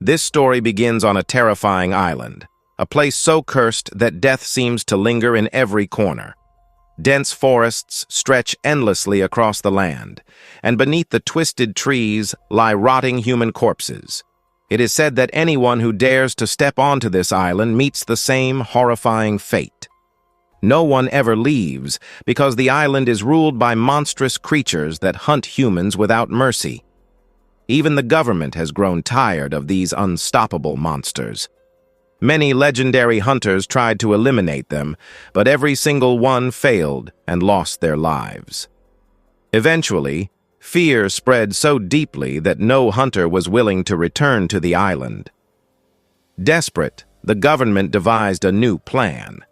This story begins on a terrifying island, a place so cursed that death seems to linger in every corner. Dense forests stretch endlessly across the land, and beneath the twisted trees lie rotting human corpses. It is said that anyone who dares to step onto this island meets the same horrifying fate. No one ever leaves because the island is ruled by monstrous creatures that hunt humans without mercy. Even the government has grown tired of these unstoppable monsters. Many legendary hunters tried to eliminate them, but every single one failed and lost their lives. Eventually, fear spread so deeply that no hunter was willing to return to the island. Desperate, the government devised a new plan.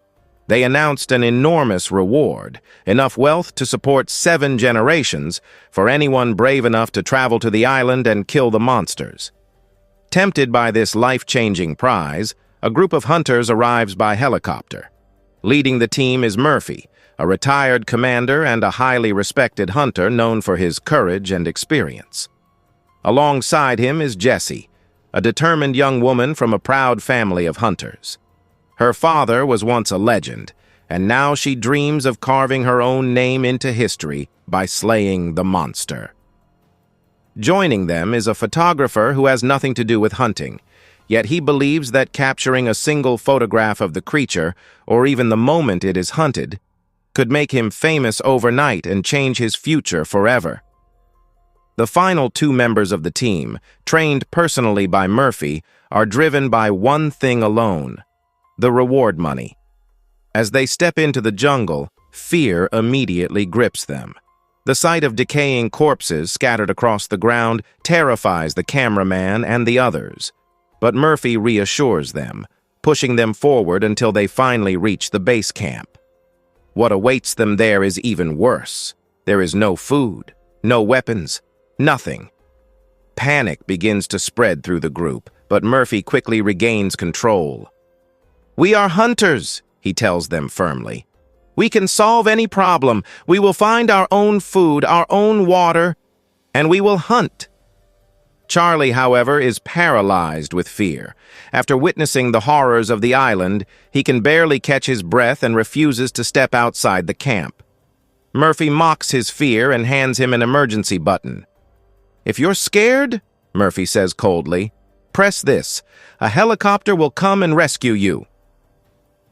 They announced an enormous reward, enough wealth to support 7 generations for anyone brave enough to travel to the island and kill the monsters. Tempted by this life-changing prize, a group of hunters arrives by helicopter. Leading the team is Murphy, a retired commander and a highly respected hunter known for his courage and experience. Alongside him is Jessie, a determined young woman from a proud family of hunters. Her father was once a legend, and now she dreams of carving her own name into history by slaying the monster. Joining them is a photographer who has nothing to do with hunting, yet he believes that capturing a single photograph of the creature, or even the moment it is hunted, could make him famous overnight and change his future forever. The final 2 members of the team, trained personally by Murphy, are driven by one thing alone: the reward money. As they step into the jungle, fear immediately grips them. The sight of decaying corpses scattered across the ground terrifies the cameraman and the others. But Murphy reassures them, pushing them forward until they finally reach the base camp. What awaits them there is even worse. There is no food, no weapons, nothing. Panic begins to spread through the group, but Murphy quickly regains control. "We are hunters," he tells them firmly. "We can solve any problem. We will find our own food, our own water, and we will hunt." Charlie, however, is paralyzed with fear. After witnessing the horrors of the island, he can barely catch his breath and refuses to step outside the camp. Murphy mocks his fear and hands him an emergency button. "If you're scared," Murphy says coldly, "press this. A helicopter will come and rescue you."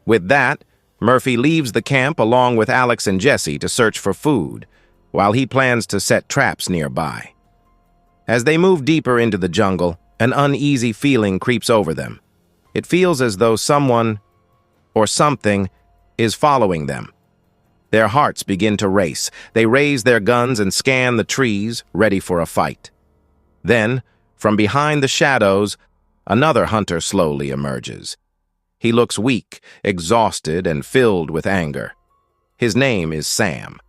With that, Murphy leaves the camp along with Alex and Jessie to search for food, while he plans to set traps nearby. As they move deeper into the jungle, an uneasy feeling creeps over them. It feels as though someone, or something, is following them. Their hearts begin to race. They raise their guns and scan the trees, ready for a fight. Then, from behind the shadows, another hunter slowly emerges. He looks weak, exhausted, and filled with anger. His name is Sam.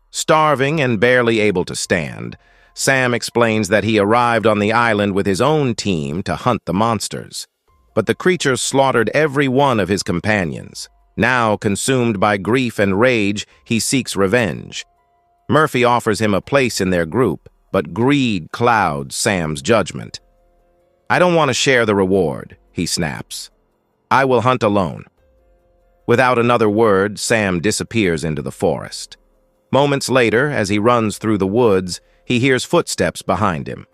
Starving and barely able to stand, Sam explains that he arrived on the island with his own team to hunt the monsters. But the creatures slaughtered every one of his companions. Now, consumed by grief and rage, he seeks revenge. Murphy offers him a place in their group, but greed clouds Sam's judgment. "I don't want to share the reward," he snaps. "I will hunt alone." Without another word, Sam disappears into the forest. Moments later, as he runs through the woods, he hears footsteps behind him.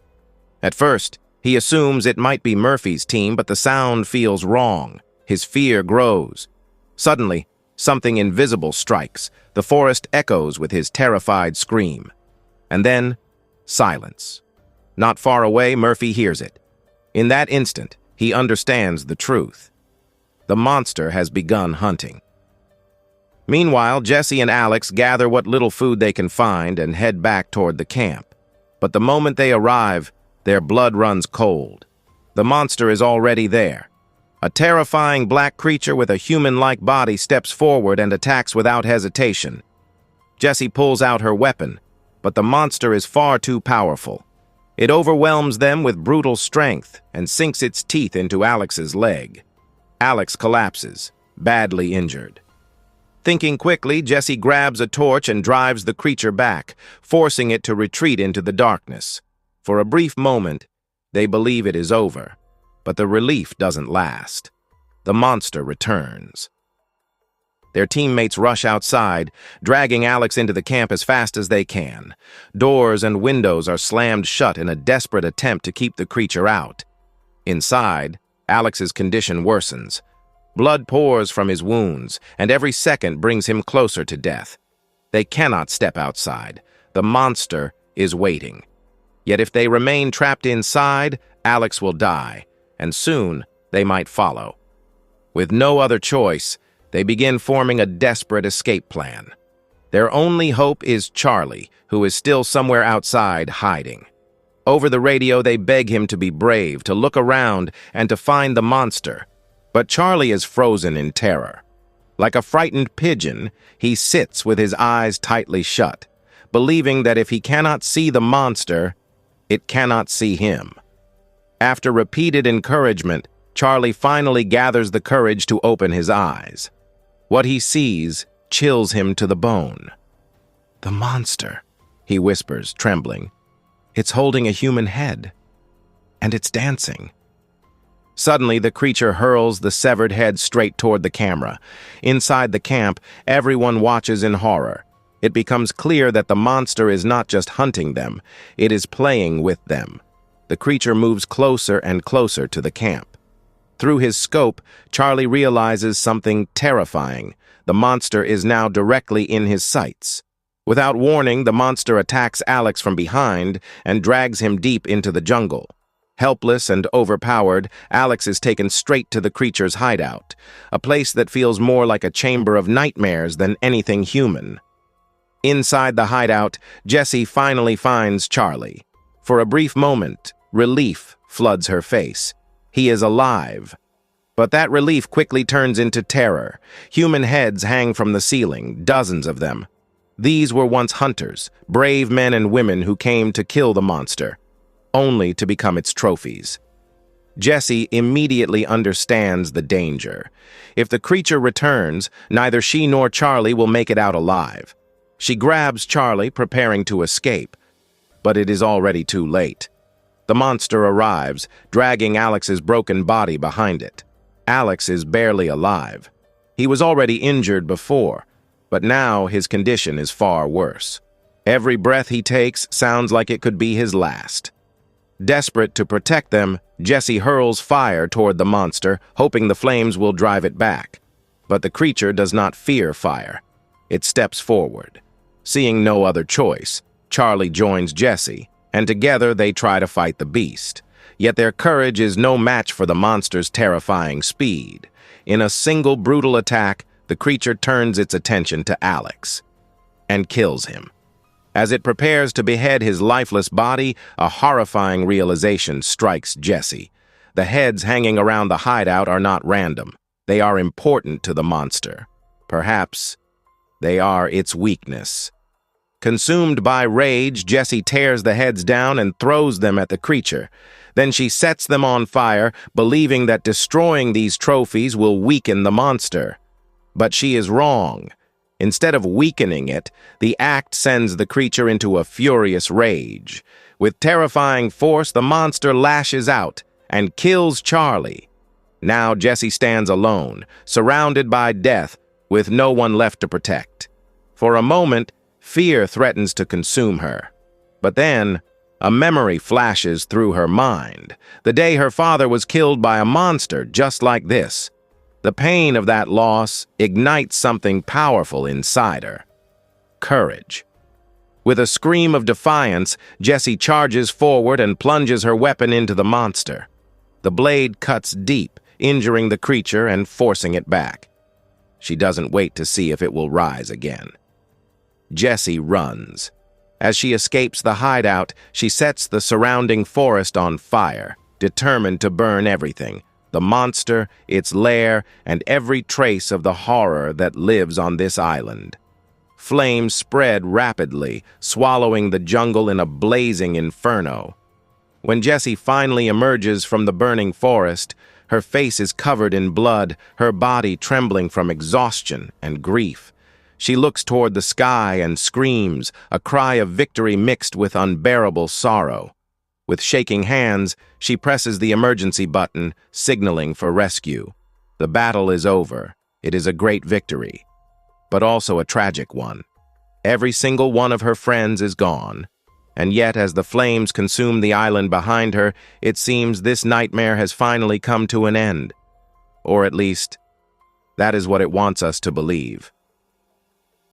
At first, he assumes it might be Murphy's team, but the sound feels wrong. His fear grows. Suddenly, something invisible strikes. The forest echoes with his terrified scream. And then, silence. Not far away, Murphy hears it. In that instant, he understands the truth. The monster has begun hunting. Meanwhile, Jessie and Alex gather what little food they can find and head back toward the camp. But the moment they arrive, their blood runs cold. The monster is already there. A terrifying black creature with a human-like body steps forward and attacks without hesitation. Jessie pulls out her weapon, but the monster is far too powerful. It overwhelms them with brutal strength and sinks its teeth into Alex's leg. Alex collapses, badly injured. Thinking quickly, Jessie grabs a torch and drives the creature back, forcing it to retreat into the darkness. For a brief moment, they believe it is over. But the relief doesn't last. The monster returns. Their teammates rush outside, dragging Alex into the camp as fast as they can. Doors and windows are slammed shut in a desperate attempt to keep the creature out. Inside, Alex's condition worsens. Blood pours from his wounds, and every second brings him closer to death. They cannot step outside. The monster is waiting. Yet if they remain trapped inside, Alex will die, and soon they might follow. With no other choice, they begin forming a desperate escape plan. Their only hope is Charlie, who is still somewhere outside hiding. Over the radio, they beg him to be brave, to look around, and to find the monster. But Charlie is frozen in terror. Like a frightened pigeon, he sits with his eyes tightly shut, believing that if he cannot see the monster, it cannot see him. After repeated encouragement, Charlie finally gathers the courage to open his eyes. What he sees chills him to the bone. "The monster," he whispers, trembling. "It's holding a human head, and it's dancing." Suddenly, the creature hurls the severed head straight toward the camera. Inside the camp, everyone watches in horror. It becomes clear that the monster is not just hunting them, it is playing with them. The creature moves closer and closer to the camp. Through his scope, Charlie realizes something terrifying. The monster is now directly in his sights. Without warning, the monster attacks Alex from behind and drags him deep into the jungle. Helpless and overpowered, Alex is taken straight to the creature's hideout, a place that feels more like a chamber of nightmares than anything human. Inside the hideout, Jessie finally finds Charlie. For a brief moment, relief floods her face. He is alive. But that relief quickly turns into terror. Human heads hang from the ceiling, dozens of them. These were once hunters, brave men and women who came to kill the monster, only to become its trophies. Jessie immediately understands the danger. If the creature returns, neither she nor Charlie will make it out alive. She grabs Charlie, preparing to escape. But it is already too late. The monster arrives, dragging Alex's broken body behind it. Alex is barely alive. He was already injured before, but now his condition is far worse. Every breath he takes sounds like it could be his last. Desperate to protect them, Jessie hurls fire toward the monster, hoping the flames will drive it back. But the creature does not fear fire. It steps forward. Seeing no other choice, Charlie joins Jessie, and together they try to fight the beast. Yet their courage is no match for the monster's terrifying speed. In a single brutal attack, the creature turns its attention to Alex and kills him. As it prepares to behead his lifeless body, a horrifying realization strikes Jessie. The heads hanging around the hideout are not random. They are important to the monster. Perhaps they are its weakness. Consumed by rage, Jessie tears the heads down and throws them at the creature. Then she sets them on fire, believing that destroying these trophies will weaken the monster. But she is wrong. Instead of weakening it, the act sends the creature into a furious rage. With terrifying force, the monster lashes out and kills Charlie. Now Jessie stands alone, surrounded by death, with no one left to protect. For a moment, fear threatens to consume her. But then, a memory flashes through her mind. The day her father was killed by a monster just like this. The pain of that loss ignites something powerful inside her. Courage. With a scream of defiance, Jessie charges forward and plunges her weapon into the monster. The blade cuts deep, injuring the creature and forcing it back. She doesn't wait to see if it will rise again. Jessie runs. As she escapes the hideout, she sets the surrounding forest on fire, determined to burn everything, the monster, its lair, and every trace of the horror that lives on this island. Flames spread rapidly, swallowing the jungle in a blazing inferno. When Jessie finally emerges from the burning forest, her face is covered in blood, her body trembling from exhaustion and grief. She looks toward the sky and screams, a cry of victory mixed with unbearable sorrow. With shaking hands, she presses the emergency button, signaling for rescue. The battle is over. It is a great victory, but also a tragic one. Every single one of her friends is gone, and yet as the flames consume the island behind her, it seems this nightmare has finally come to an end. Or at least, that is what it wants us to believe.